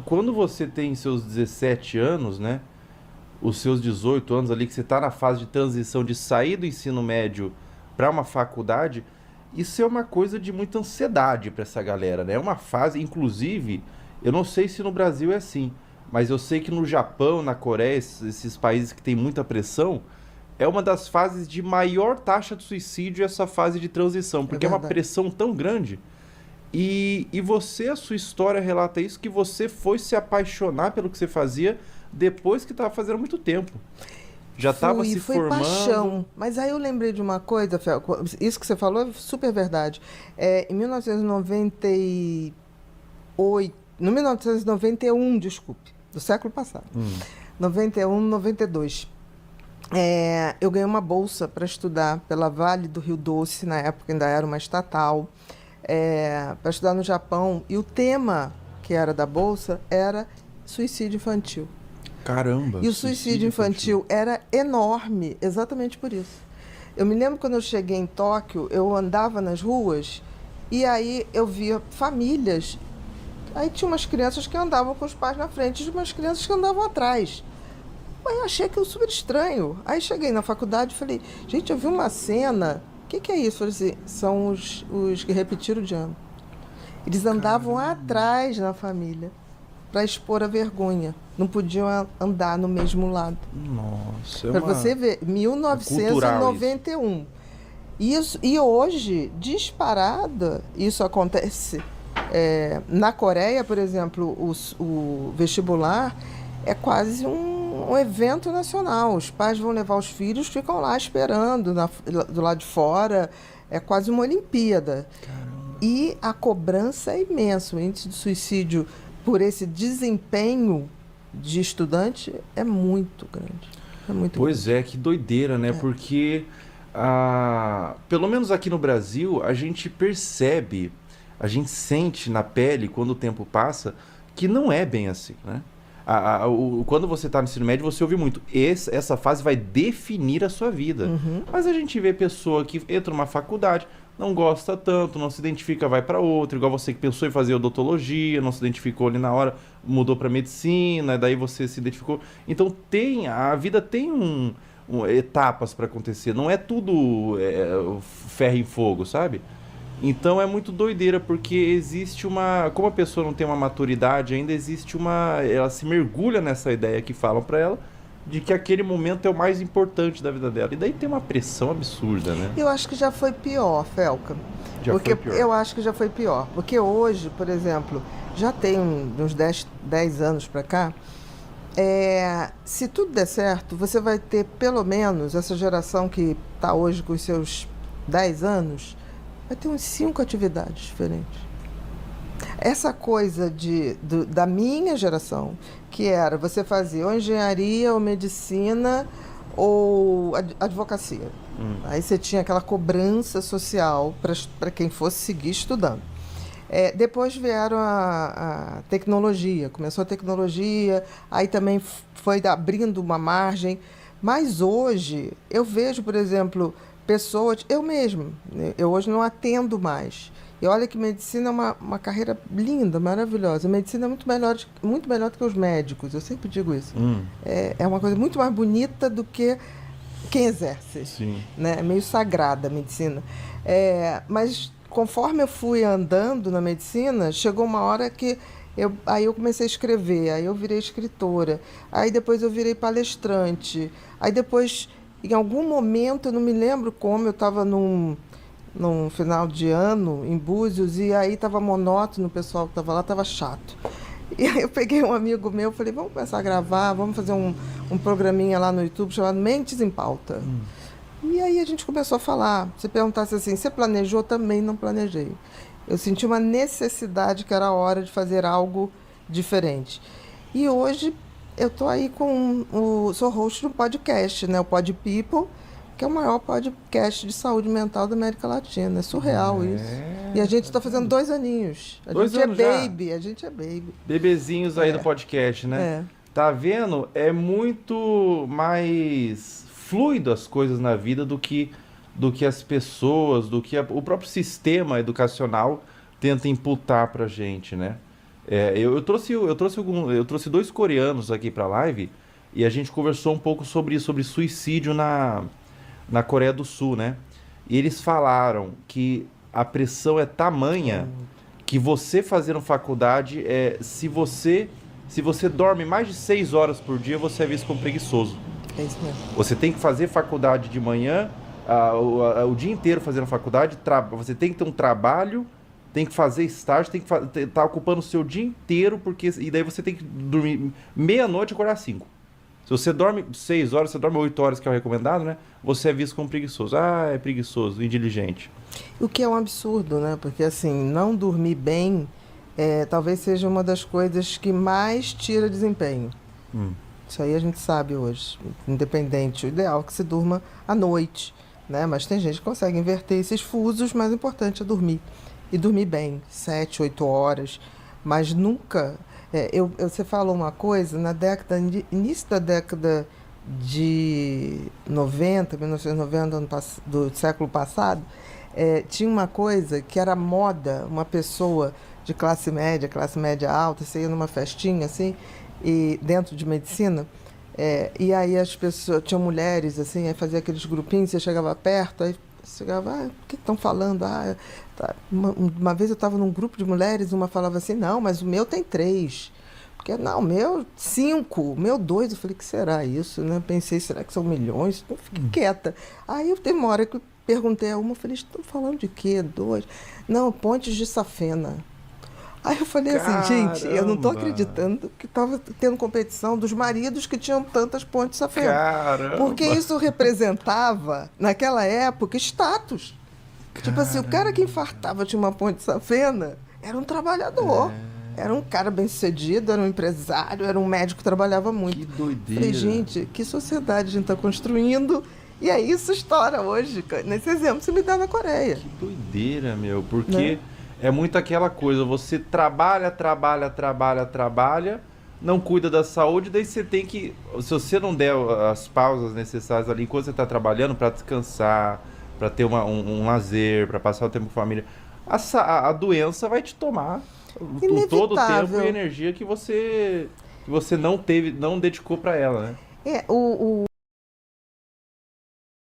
quando você tem seus 17 anos, né? Os seus 18 anos ali, que você está na fase de transição de sair do ensino médio para uma faculdade, isso é uma coisa de muita ansiedade para essa galera, né? É uma fase, inclusive, eu não sei se no Brasil é assim, mas eu sei que no Japão, na Coreia, esses países que têm muita pressão, é uma das fases de maior taxa de suicídio essa fase de transição, É porque é uma verdade. pressão tão grande. E você, a sua história relata isso, que você foi se apaixonar pelo que você fazia depois que estava fazendo muito tempo. Já estava se Foi formando. paixão. Mas aí eu lembrei de uma coisa, Fel, isso que você falou é super verdade. Em 1998, no 1991, desculpe, do século passado, Hum, 91, 92, eu ganhei uma bolsa para estudar pela Vale do Rio Doce, na época ainda era uma estatal, para estudar no Japão. E o tema que era da bolsa era suicídio infantil. caramba, E o suicídio suicídio infantil. infantil era enorme, exatamente por isso. Eu me lembro quando eu cheguei em Tóquio, eu andava nas ruas e aí eu via famílias. Aí tinha umas crianças que andavam com os pais na frente e umas crianças que andavam atrás. Mas eu achei aquilo super estranho. Aí cheguei na faculdade e falei, gente, eu vi uma cena. O que é isso? Eu falei assim, são os que repetiram de ano. Eles andavam Caramba. atrás na família para expor a vergonha. Não podiam andar no mesmo lado. Nossa, é Para você uma. ver, É cultural isso. 1991. Isso, e hoje, disparada, isso acontece. Na Coreia, por exemplo, o vestibular é quase um evento nacional. Os pais vão levar os filhos, ficam lá esperando do lado de fora. É quase uma Olimpíada. Caramba. E a cobrança é imensa. O índice de suicídio por esse desempenho de estudante é muito grande. É muito Pois grande. é, que doideira, né? Porque, pelo menos aqui no Brasil, a gente percebe, a gente sente na pele, quando o tempo passa, que não é bem assim, né? Quando você está no ensino médio, você ouve muito. Essa fase vai definir a sua vida. Uhum. Mas a gente vê pessoa que entra numa faculdade, não gosta tanto, não se identifica, vai para outra. Igual você que pensou em fazer odontologia, não se identificou ali na hora, mudou para medicina, daí você se identificou. Então a vida tem etapas para acontecer. Não é tudo ferro em fogo, sabe? Então é muito doideira, porque existe uma. Como a pessoa não tem uma maturidade ainda, existe uma. Ela se mergulha nessa ideia que falam pra ela, de que aquele momento é o mais importante da vida dela. E daí tem uma pressão absurda, né? Eu acho que já foi pior, Felca. Já foi Porque pior. eu acho que já foi pior. Porque hoje, por exemplo, já tem uns 10 anos para cá, se tudo der certo, você vai ter pelo menos essa geração que está hoje com os seus 10 anos, vai ter uns 5 atividades diferentes. Essa coisa da minha geração, que era você fazer ou engenharia, ou medicina, ou advocacia. Aí você tinha aquela cobrança social para quem fosse seguir estudando. Depois vieram a tecnologia, começou a tecnologia, aí também foi abrindo uma margem. Mas hoje eu vejo, por exemplo, pessoas, eu mesmo, né, eu hoje não atendo mais. E olha que medicina é uma carreira linda, maravilhosa. A medicina é muito melhor do que os médicos, eu sempre digo isso. Hum, É uma coisa muito mais bonita do que quem exerce, sim. né? É meio sagrada a medicina. Mas conforme eu fui andando na medicina, chegou uma hora que aí eu comecei a escrever, aí eu virei escritora, aí depois eu virei palestrante, aí depois, em algum momento, eu não me lembro como, eu estava num final de ano em Búzios e aí estava monótono, o pessoal que estava lá estava chato. E aí eu peguei um amigo meu, falei, vamos começar a gravar, vamos fazer um programinha lá no YouTube chamado Mentes em Pauta. E aí a gente começou a falar. Se perguntasse assim, você planejou? Também não planejei. Eu senti uma necessidade que era a hora de fazer algo diferente. E hoje eu estou aí sou host de um podcast, né? O Pod People, que é o maior podcast de saúde mental da América Latina. É surreal isso. E a gente Tá está fazendo vendo? 2 aninhos. A 2 gente é anos já. baby, a gente é baby. Bebezinhos aí do É, podcast, né? é. Tá vendo? É muito mais fluido as coisas na vida do que as pessoas, o próprio sistema educacional tenta imputar pra gente, né? Eu trouxe dois coreanos aqui pra live e a gente conversou um pouco sobre suicídio na Coreia do Sul, né? E eles falaram que a pressão é tamanha que você fazendo faculdade, se você dorme mais de 6 horas por dia, você é visto como preguiçoso. É isso mesmo. Você tem que fazer faculdade de manhã, o dia inteiro fazendo faculdade, você tem que ter um trabalho, tem que fazer estágio, tem que estar ocupando o seu dia inteiro, e daí você tem que dormir meia-noite e acordar às 5. Se você dorme 6 horas, você dorme 8 horas, que é o recomendado, né? Você é visto como preguiçoso. Ah, é preguiçoso, indiligente. O que é um absurdo, né? Porque assim, não dormir bem talvez seja uma das coisas que mais tira desempenho. Hum. Isso aí a gente sabe hoje, independente. O ideal é que se durma à noite, né? Mas tem gente que consegue inverter esses fusos, mas o importante é dormir. E dormir bem, 7, 8 horas, mas nunca... você falou uma coisa, início da década de 90, 1990, do século passado, tinha uma coisa que era moda, uma pessoa de classe média alta, você ia numa festinha assim, e dentro de medicina, e aí as pessoas, tinham mulheres assim, aí fazia aqueles grupinhos, você chegava perto, aí você chegava, o que estão falando? Tá. Uma vez eu estava num grupo de mulheres, uma falava assim, não, mas o meu tem 3. Porque, não, o meu 5, o meu 2. Eu falei, que será isso? Né? Pensei, será que são milhões? Então, fiquei quieta. Aí eu teve uma hora que eu perguntei a uma, eu falei, estão falando de quê? 2? Não, Pontes de Safena. Aí eu falei assim, gente, eu não estou acreditando que estava tendo competição dos maridos que tinham tantas pontes de Safena. Caramba! Porque isso representava, naquela época, status. Tipo assim, o cara que infartava tinha uma ponte de Safena, era um trabalhador. Era um cara bem-sucedido, era um empresário, era um médico que trabalhava muito. Que doideira. Falei, gente, que sociedade a gente está construindo. E aí isso estoura hoje. Nesse exemplo, você me dá na Coreia. Que doideira, meu. Porque é muito aquela coisa, você trabalha, não cuida da saúde, daí você tem que... Se você não der as pausas necessárias ali enquanto você está trabalhando para descansar, para ter um lazer, para passar o tempo com a família, a doença vai te tomar todo o tempo e energia que você não dedicou para ela, né?